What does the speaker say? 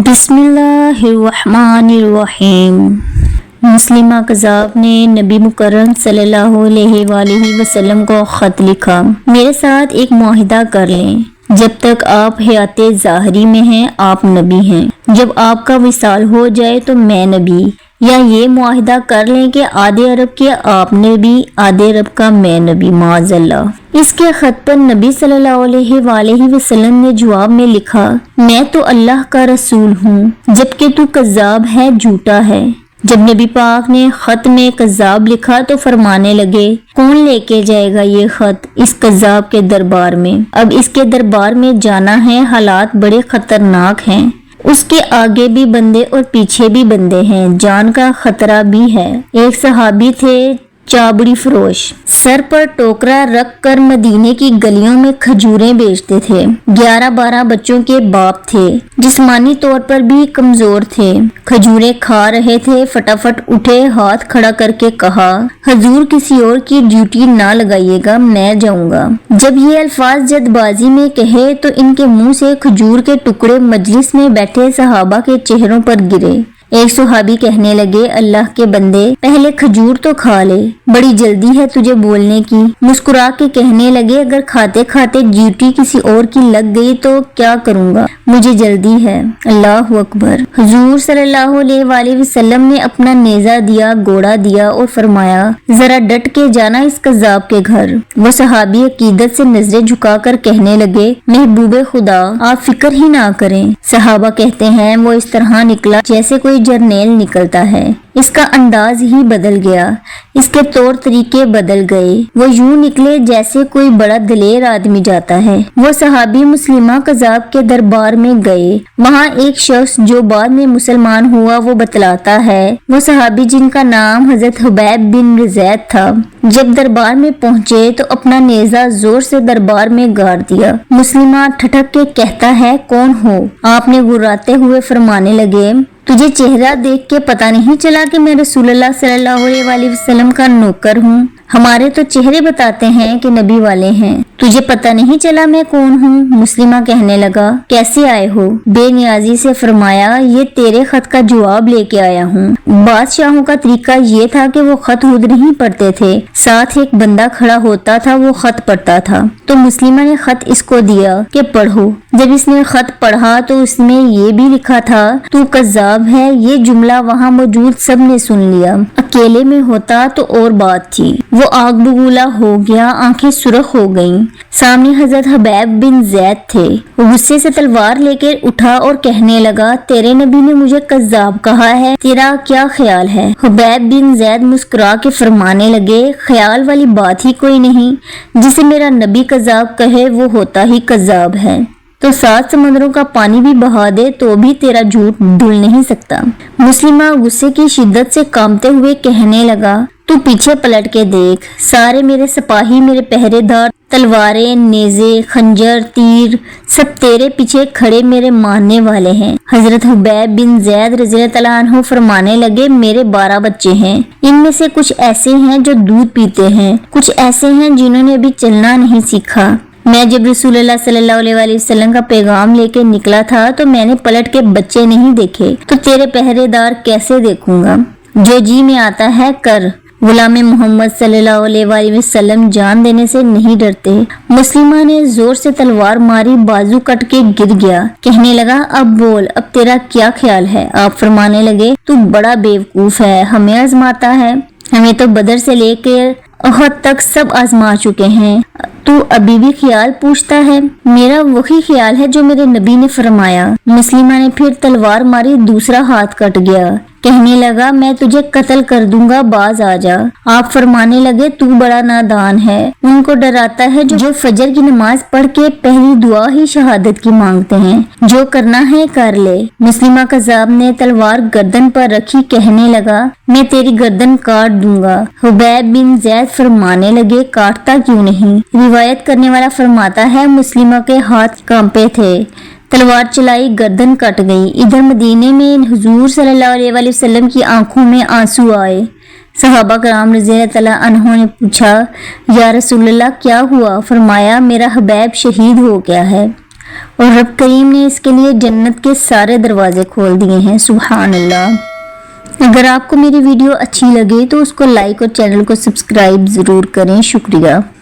بسم اللہ الرحمن الرحیم۔ مسلمہ قذاب نے نبی مکرم صلی اللہ علیہ وآلہ وسلم کو خط لکھا، میرے ساتھ ایک معاہدہ کر لیں، جب تک آپ حیات ظاہری میں ہیں آپ نبی ہیں، جب آپ کا وصال ہو جائے تو میں نبی، یا یہ معاہدہ کر لیں کہ آدھے عرب کے آپ نبی، آدھے عرب کا میں نبی، معاذ اللہ۔ اس کے خط پر نبی صلی اللہ علیہ وآلہ وسلم نے جواب میں لکھا، میں تو اللہ کا رسول ہوں جبکہ تو کذاب ہے، جھوٹا ہے۔ جب نبی پاک نے خط میں کذاب لکھا تو فرمانے لگے، کون لے کے جائے گا یہ خط اس کذاب کے دربار میں؟ اب اس کے دربار میں جانا ہے، حالات بڑے خطرناک ہیں، اس کے آگے بھی بندے اور پیچھے بھی بندے ہیں، جان کا خطرہ بھی ہے۔ ایک صحابی تھے چابڑی فروش، سر پر ٹوکرا رکھ کر مدینے کی گلیوں میں کھجوریں بیچتے تھے، 11-12 بچوں کے باپ تھے، جسمانی طور پر بھی کمزور تھے، کھجوریں کھا رہے تھے، فٹافٹ اٹھے، ہاتھ کھڑا کر کے کہا، حضور کسی اور کی ڈیوٹی نہ لگائیے گا، میں جاؤں گا۔ جب یہ الفاظ جلد بازی میں کہے تو ان کے منہ سے کھجور کے ٹکڑے مجلس میں بیٹھے صحابہ کے چہروں پر گرے۔ ایک صحابی کہنے لگے، اللہ کے بندے پہلے کھجور تو کھا لے، بڑی جلدی ہے تجھے بولنے کی۔ مسکرا کے کہنے لگے، اگر کھاتے کھاتے ڈیوٹی کسی اور کی لگ گئی تو کیا کروں گا، مجھے جلدی ہے۔ اللہ اکبر۔ حضور صلی اللہ علیہ وآلہ وسلم نے اپنا نیزہ دیا، گوڑا دیا اور فرمایا، ذرا ڈٹ کے جانا اس کذاب کے گھر۔ وہ صحابی عقیدت سے نظریں جھکا کر کہنے لگے، محبوب خدا آپ فکر ہی نہ کریں۔ صحابہ کہتے ہیں، وہ اس طرح نکلا جیسے کوئی جرنیل نکلتا ہے، اس کا انداز ہی بدل گیا، اس کے طور طریقے بدل گئے، وہ یوں نکلے جیسے کوئی بڑا دلیر آدمی جاتا ہے۔ وہ صحابی مسلمہ قذاب کے دربار میں گئے، وہاں ایک شخص جو بعد میں مسلمان ہوا وہ بتلاتا ہے، وہ صحابی جن کا نام حضرت حبیب بن زید تھا، جب دربار میں پہنچے تو اپنا نیزہ زور سے دربار میں گاڑ دیا۔ مسلمہ ٹھٹک کے کہتا ہے، کون ہو؟ آپ نے گراتے ہوئے فرمانے لگے، تجھے چہرہ دیکھ کے پتہ نہیں چلا کہ میں رسول اللہ صلی اللہ علیہ وآلہ وسلم کا نوکر ہوں؟ ہمارے تو چہرے بتاتے ہیں کہ نبی والے ہیں، تجھے پتہ نہیں چلا میں کون ہوں؟ مسلمہ کہنے لگا، کیسے آئے ہو؟ بے نیازی سے فرمایا، یہ تیرے خط کا جواب لے کے آیا ہوں۔ بادشاہوں کا طریقہ یہ تھا کہ وہ خط خود نہیں پڑھتے تھے، ساتھ ایک بندہ کھڑا ہوتا تھا، وہ خط پڑھتا تھا۔ تو مسلمہ نے خط اس کو دیا کہ پڑھو۔ جب اس نے خط پڑھا تو اس میں یہ بھی لکھا تھا، تو کذاب ہے۔ یہ جملہ وہاں موجود سب نے سن لیا، اکیلے میں ہوتا تو اور بات تھی۔ وہ آگ بگولا ہو گیا، آنکھیں سرخ ہو گئیں۔ سامنے حضرت حبیب بن زید تھے، وہ غصے سے تلوار لے کے اٹھا اور کہنے لگا، تیرے نبی نے مجھے کذاب کہا ہے، تیرا کیا خیال ہے؟ حبیب بن زید مسکرا کے فرمانے لگے، خیال والی بات ہی کوئی نہیں، جسے میرا نبی کذاب کہے وہ ہوتا ہی کذاب ہے، تو 7 سمندروں کا پانی بھی بہا دے تو بھی تیرا جھوٹ دھل نہیں سکتا۔ مسلمہ غصے کی شدت سے کانپتے ہوئے کہنے لگا، تو پیچھے پلٹ کے دیکھ، سارے میرے سپاہی، میرے پہرے دار، تلواریں، نیزے، خنجر، تیر، سب تیرے پیچھے کھڑے میرے ماننے والے ہیں۔ حضرت حبیب بن زید رضی اللہ تعالیٰ عنہ فرمانے لگے، میرے 12 بچے ہیں، ان میں سے کچھ ایسے ہیں جو دودھ پیتے ہیں، کچھ ایسے ہیں جنہوں نے ابھی چلنا نہیں سیکھا۔ میں جب رسول اللہ صلی اللہ علیہ وآلہ وسلم کا پیغام لے کے نکلا تھا تو میں نے پلٹ کے بچے نہیں دیکھے، تو تیرے پہرے دار کیسے دیکھوں گا؟ جو جی میں آتا ہے کر۔ غلام محمد صلی اللہ علیہ وآلہ وسلم جان دینے سے نہیں ڈرتے۔ مسلمہ نے زور سے تلوار ماری، بازو کٹ کے گر گیا، کہنے لگا، اب بول، اب تیرا کیا خیال ہے؟ آپ فرمانے لگے، تو بڑا بیوقوف ہے، ہمیں آزماتا ہے، ہمیں تو بدر سے لے کے احد تک سب آزما چکے ہیں، تو ابھی بھی خیال پوچھتا ہے؟ میرا وہی خیال ہے جو میرے نبی نے فرمایا۔ مسلمہ نے پھر تلوار ماری، دوسرا ہاتھ کٹ گیا، کہنے لگا، میں تجھے قتل کر دوں گا، باز آ جا۔ آپ فرمانے لگے، تو بڑا نادان ہے، ان کو ڈراتا ہے جو فجر کی نماز پڑھ کے پہلی دعا ہی شہادت کی مانگتے ہیں، جو کرنا ہے کر لے۔ مسلمہ قذاب نے تلوار گردن پر رکھی، کہنے لگا، میں تیری گردن کاٹ دوں گا۔ حبیب بن زید فرمانے لگے، کاٹتا کیوں نہیں؟ روایت کرنے والا فرماتا ہے، مسلمہ کے ہاتھ کانپے تھے، تلوار چلائی، گردن کٹ گئی۔ ادھر مدینے میں حضور صلی اللہ علیہ وآلہ وسلم کی آنکھوں میں آنسو آئے۔ صحابہ کرام رضی اللہ تعالیٰ عنہ نے پوچھا، یا رسول اللہ کیا ہوا؟ فرمایا، میرا حبیب شہید ہو گیا ہے۔ اور رب کریم نے اس کے لیے جنت کے سارے دروازے کھول دیے ہیں۔ سبحان اللہ۔ اگر آپ کو میری ویڈیو اچھی لگے تو اس کو لائک اور چینل کو سبسکرائب ضرور کریں۔ شکریہ۔